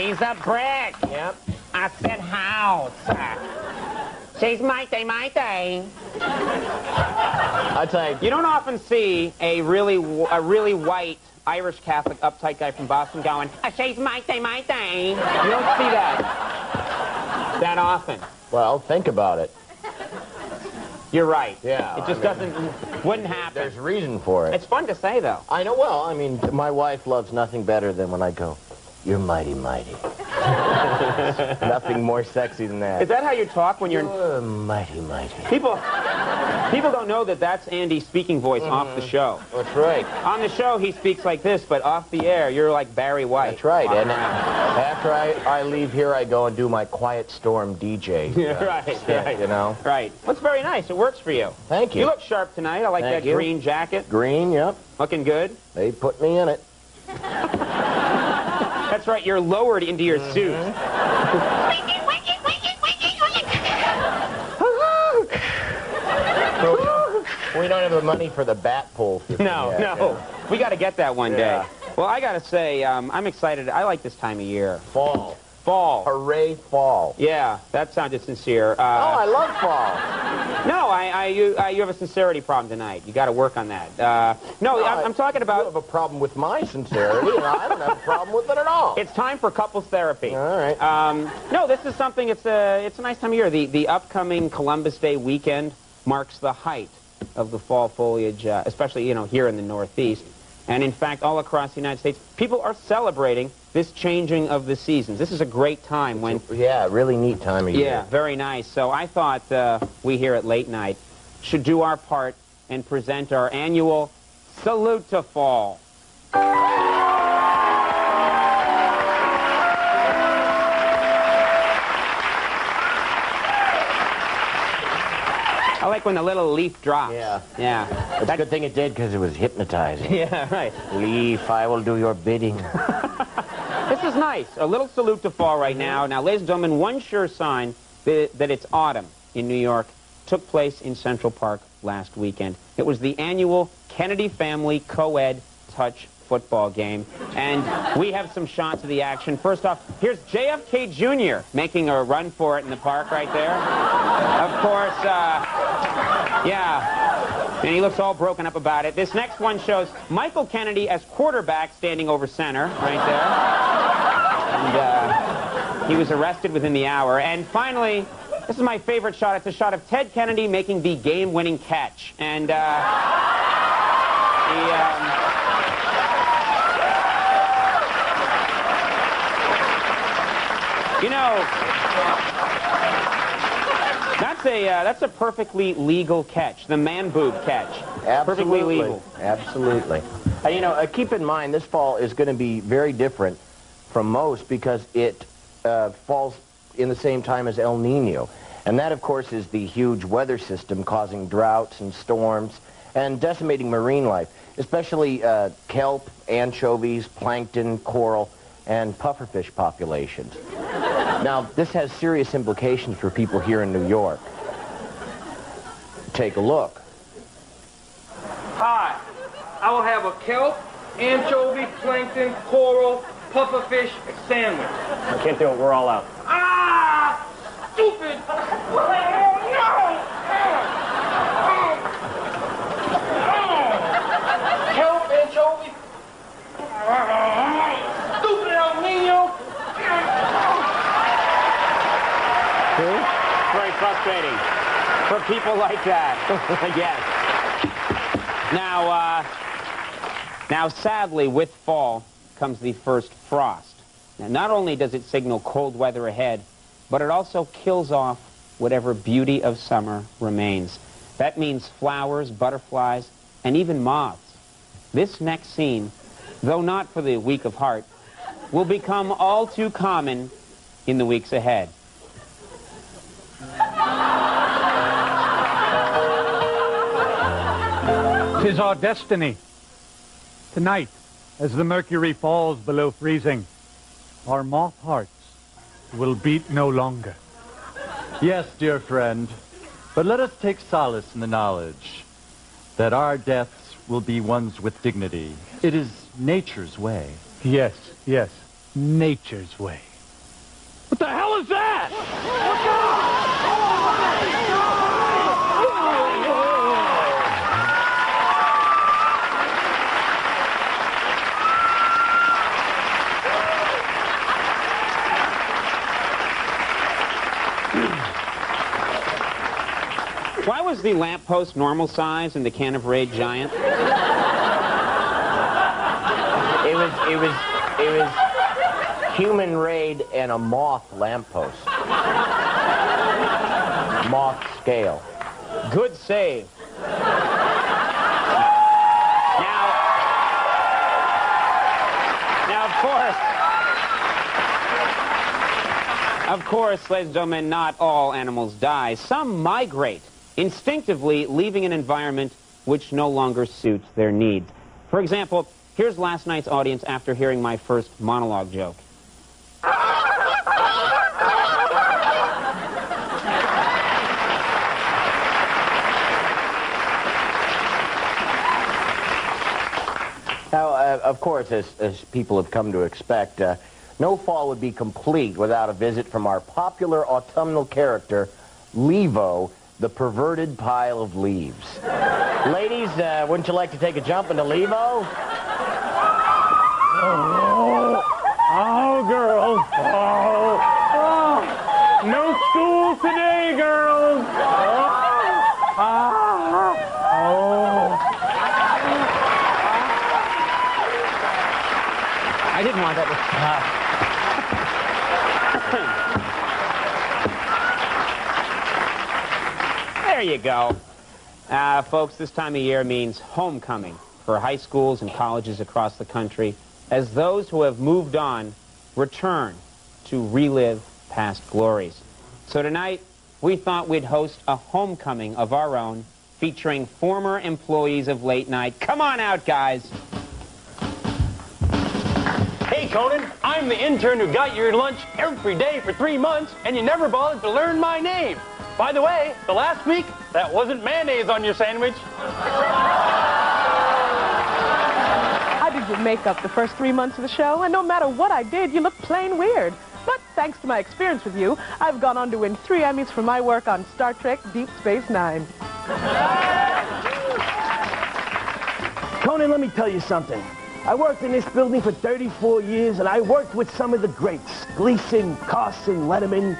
She's a brick. Yep. I said house. She's mighty. I tell you. You don't often see a really white Irish Catholic uptight guy from Boston going, she's mighty. You don't see that often. Well, think about it. You're right. Yeah. It just wouldn't happen. There's reason for it. It's fun to say, though. I know. Well, I mean, my wife loves nothing better than when I go, you're mighty. Nothing more sexy than that. Is that how you talk when you're mighty? People don't know that that's Andy's speaking voice off the show. That's right. On the show, he speaks like this, but off the air, you're like Barry White. That's right. And after I leave here, I go and do my Quiet Storm DJ. Right. You know? Right. That's very nice. It works for you. Thank you. You look sharp tonight. I like Thank that you. green jacket. Green, yep. Looking good. They put me in it. That's right. You're lowered into your suit. We don't have the money for the bat pole system yet. No. We got to get that one Yeah. day. Well, I got to say, I'm excited. I like this time of year. Fall. Hooray, fall. Yeah, that sounded sincere. I love fall. No, you have a sincerity problem tonight. You got to work on that. I'm talking about... You have a problem with my sincerity, and I don't have a problem with it at all. It's time for couples therapy. All right. No, this is something, it's a nice time of year. The upcoming Columbus Day weekend marks the height of the fall foliage, especially, here in the Northeast. And in fact, all across the United States, people are celebrating this changing of the seasons. This is a great time when... Yeah, really neat time of year. Yeah, very nice. So I thought we here at Late Night should do our part and present our annual Salute to Fall. I like when the little leaf drops. Yeah. Yeah. It's a good thing it did, because it was hypnotizing. Yeah, right. Leaf, I will do your bidding. This is nice. A little salute to fall right now. Now, ladies and gentlemen, one sure sign that it's autumn in New York took place in Central Park last weekend. It was the annual Kennedy Family Co-Ed Touch football game. And we have some shots of the action. First off, here's JFK Jr. making a run for it in the park right there. Of course, yeah. And he looks all broken up about it. This next one shows Michael Kennedy as quarterback standing over center right there. And he was arrested within the hour. And finally, this is my favorite shot. It's a shot of Ted Kennedy making the game-winning catch. And that's a perfectly legal catch, the man boob catch. Absolutely. Perfectly legal. Absolutely. Keep in mind, this fall is going to be very different from most because it falls in the same time as El Nino. And that, of course, is the huge weather system causing droughts and storms and decimating marine life, especially kelp, anchovies, plankton, coral, and pufferfish populations. Now, this has serious implications for people here in New York. Take a look. Hi, I will have a kelp, anchovy, plankton, coral, pufferfish sandwich. I can't do it. We're all out. Ah! Stupid! Kelp, anchovy. Stupid El Nino. Very frustrating for people like that. Yes. Now, sadly, with fall comes the first frost. Now, not only does it signal cold weather ahead, but it also kills off whatever beauty of summer remains. That means flowers, butterflies, and even moths. This next scene, though not for the weak of heart, will become all too common in the weeks ahead. 'Tis our destiny. Tonight, as the mercury falls below freezing, our moth hearts will beat no longer. Yes, dear friend, but let us take solace in the knowledge that our deaths will be ones with dignity. It is nature's way. Yes, nature's way. What the hell is that? Why was the lamppost normal size and the can of Raid giant? It was human Raid and a moth lamppost. Moth scale. Good save. Now, of course, ladies and gentlemen, not all animals die. Some migrate, instinctively leaving an environment which no longer suits their needs. For example, here's last night's audience after hearing my first monologue joke. Now, of course, as people have come to expect, no fall would be complete without a visit from our popular autumnal character, Levo, the perverted pile of leaves. Ladies, wouldn't you like to take a jump into Levo? Oh, girls. Oh. No school today, girls. I didn't want that to... There you go. Folks, this time of year means homecoming for high schools and colleges across the country as those who have moved on return to relive past glories. So tonight, we thought we'd host a homecoming of our own featuring former employees of late night. Come on out, guys. Hey, Conan, I'm the intern who got your lunch every day for 3 months, and you never bothered to learn my name. By the way, the last week, that wasn't mayonnaise on your sandwich. I did your makeup the first 3 months of the show, and no matter what I did, you looked plain weird. But thanks to my experience with you, I've gone on to win 3 Emmys for my work on Star Trek Deep Space Nine. Conan, let me tell you something. I worked in this building for 34 years, and I worked with some of the greats. Gleason, Carson, Letterman.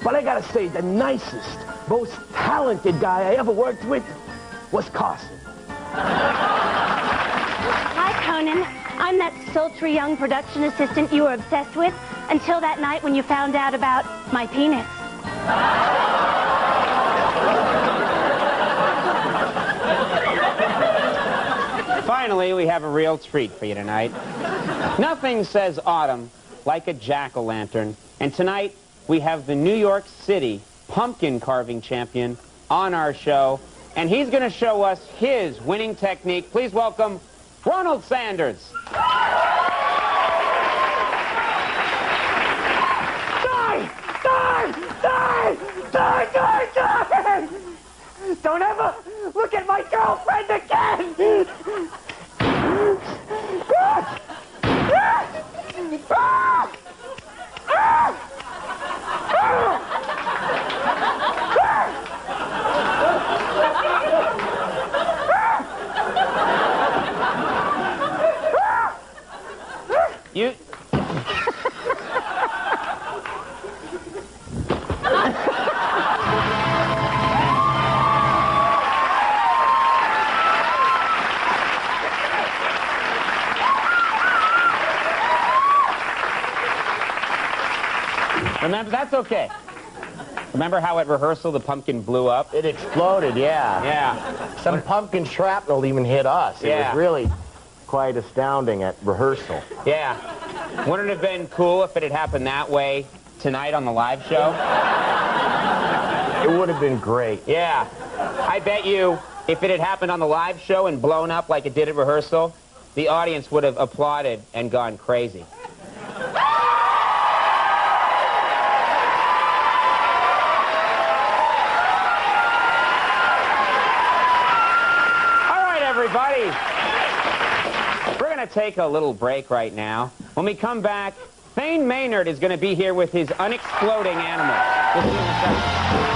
But I gotta say, the nicest, most talented guy I ever worked with was Carson. Hi, Conan. I'm that sultry young production assistant you were obsessed with until that night when you found out about my penis. Finally, we have a real treat for you tonight. Nothing says autumn like a jack-o'-lantern, and tonight we have the New York City pumpkin carving champion on our show, and he's going to show us his winning technique. Please welcome Ronald Sanders. Die! Don't ever look at my girlfriend again! You... Remember, that's okay. Remember how at rehearsal the pumpkin blew up? It exploded, yeah. Yeah. Some pumpkin shrapnel even hit us. It Yeah. was really quite astounding at rehearsal. Yeah. Wouldn't it have been cool if it had happened that way tonight on the live show? It would have been great. Yeah. I bet you if it had happened on the live show and blown up like it did at rehearsal, the audience would have applauded and gone crazy. Everybody, we're going to take a little break right now. When we come back, Thane Maynard is going to be here with his unexploding animals. We'll see you in a second.